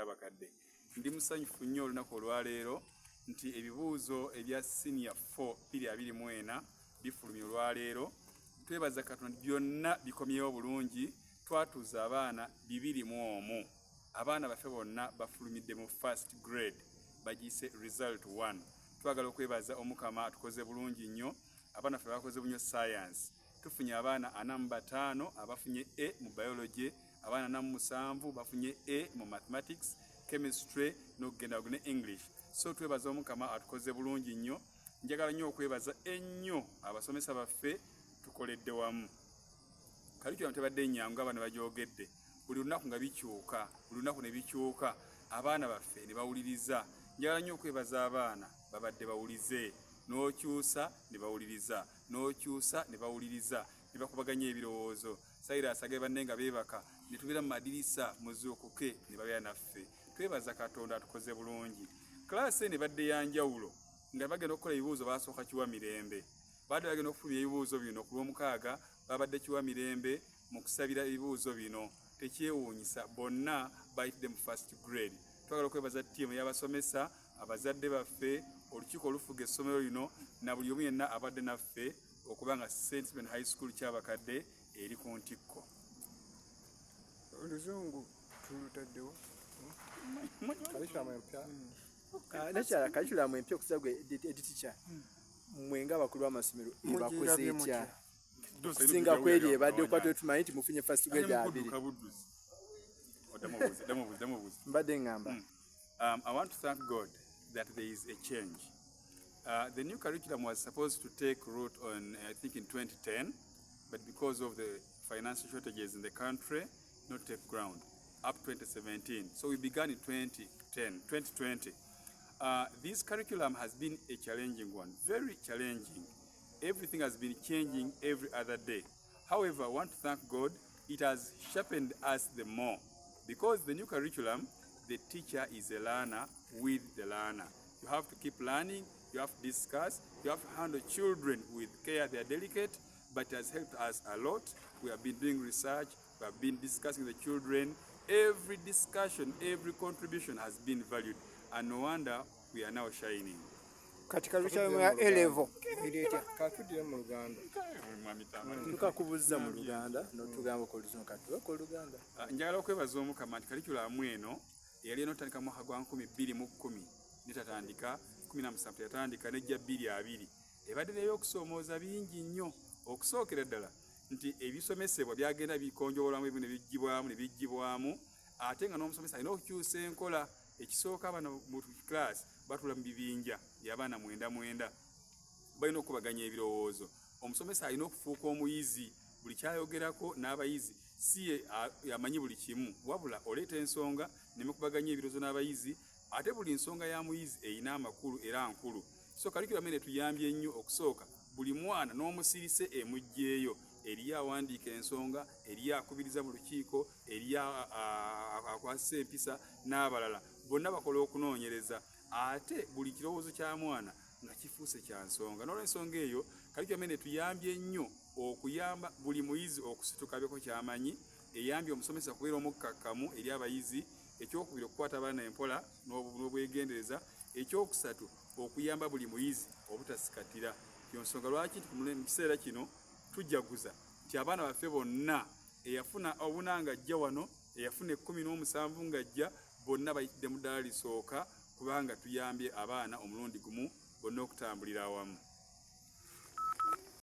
abakadde. Ndi musanyufu nnyo olunaku olwaleero nti ebibuuzo ebya senior 4 2024 bifulumye olwaleero. Twebaza Katonda byonna bikomyewo bulungi. Twatuuza abaana 201. Abaana baffe bonna bafulumidde mu first grade bagiyise result 1. Twagala okwebaza Omukama atukoze bulungi nnyo. Abaana ffe bakoze bunyo science. Tufunye abaana 45 abafunye A mu biology, abaana 47 bafunye A mu mathematics, chemistry n'okugenda ne English. So twebaza Omukama atukoze bulungi nnyo. Njagala nnyo okwebaza ennyo abasomesa baffe tukoledde wamu. Curriculum tebadde nnyangu abaana bagyogedde. Buli lunaku nga bikyuka, buli lunaku ne bikyuka, abaana baffe ne bawuliriza. Njagala nnyo okwebaza abaana babadde bawulize. N'okyusa ne bawuliriza, n'okyusa ne bawuliriza, ne bakubaganya ebirowoozo. Sayira asage banne nga beebaka, ne tubeera mu madirisa muzuukuke ne babeera naffe. Twebaza Katonda atukoze bulungi. Klaasi ne badde ya njawulo nga bagenda okukola ebibuuzo baasooka kiwa mirembe. Badde bagenda okufulumya ebibuuzo bino ku lw'omukaaga babadde kiwa mirembe mu kusabira ebibuuzo bino. Tekyewuunyisa bonna bayitidde mu first grade. Twagala okwebaza ttiimu y'abasomesa, abazadde baffe, olukiiko olufuga essomero lino na buli omu yenna abadde naffe okuba nga St. Stephen High School ky'abakadde eri ku ntikko. Oluzungu tulutaddewo. Curriculum empya okusagwa editicha. Mwenga abakulu b'amasomero bakoze etya. Singa kweri ebadde okwatwe tumanyi nti mufunye first grade abiri. Mbadde ngamba. I want to thank God that there is a change. The new curriculum was supposed to take root on, I think, in 2010, but because of the financial shortages in the country, not take ground up 2017. So we began in 2020. This curriculum has been a challenging one, very challenging. Everything has been changing every other day. However, I want to thank God, it has sharpened us the more. Because the new curriculum, the teacher is a learner with the learner. You have to keep learning, you have to discuss, you have to handle children with care. They are delicate, but it has helped us a lot. We have been doing research, we have been discussing with the children. Every discussion, every contribution has been valued, and no wonder we are now shining. Katika curriculum ya A-level ileta Katudde mu Luganda. Tukakubuza mu Luganda n'otugamba ko Luzungu katuwe ko Luganda. Njagala okwebaza Omukama nti curriculum eno yali enotandika mwaka gwa 2010 nitatandika 17 yatandika nejja 2020 ebadde neyo okusoomooza bingi nnyo okusookera ddala nti ebisomesebwa byagenda bikonjobolamu ebyo ne bijjibwamu ate nga n'omusomesa alina okukyusa enkola. Ekisooka abaana mu class batula mu bibinja y'abaana 9 balina okubaganya ebirowoozo. Omusomesa alina okufuuka omuyizi, buli kyayogerako n'abayizi si yamanyi buli kimu, wabula oleeta ensonga ne mukubaganya ebirowoozo n'abayizi, ate buli nsonga ya muyizi eyina amakulu era nkulu. So curriculum eno tuyambye nnyo okusooka buli mwana n'omusirise emujjeeyo eriya awandiika ensonga, eriya akubiriza mu lukiiko, eriya akwasisa empisa n'abalala bonna bakola okunoonyereza, ate buli kirowoozo kya mwana nga kifuuse kya nsonga. N'olw'ensonga eyo curriculum eno tuyambye nnyo okuyamba buli muyizi okusituka byeko kyamanyi, eyambye omusomesa kubeera omukkakkamu eri abayizi, ekyokubiri okukwata abaana empola n'obwegendereza, ekyokusatu okuyamba buli muyizi obutasikatira. Yonsonga lwaki mu kiseera kino tujaguza nti abaana baffe bonna eyafuna obuna ng'ajja wano, eyafuna 17 ng'ajja, bonna bayitidde mu ddala lisooka kubanga tuyambye abaana omulundi gumu bonna okutambulira awamu.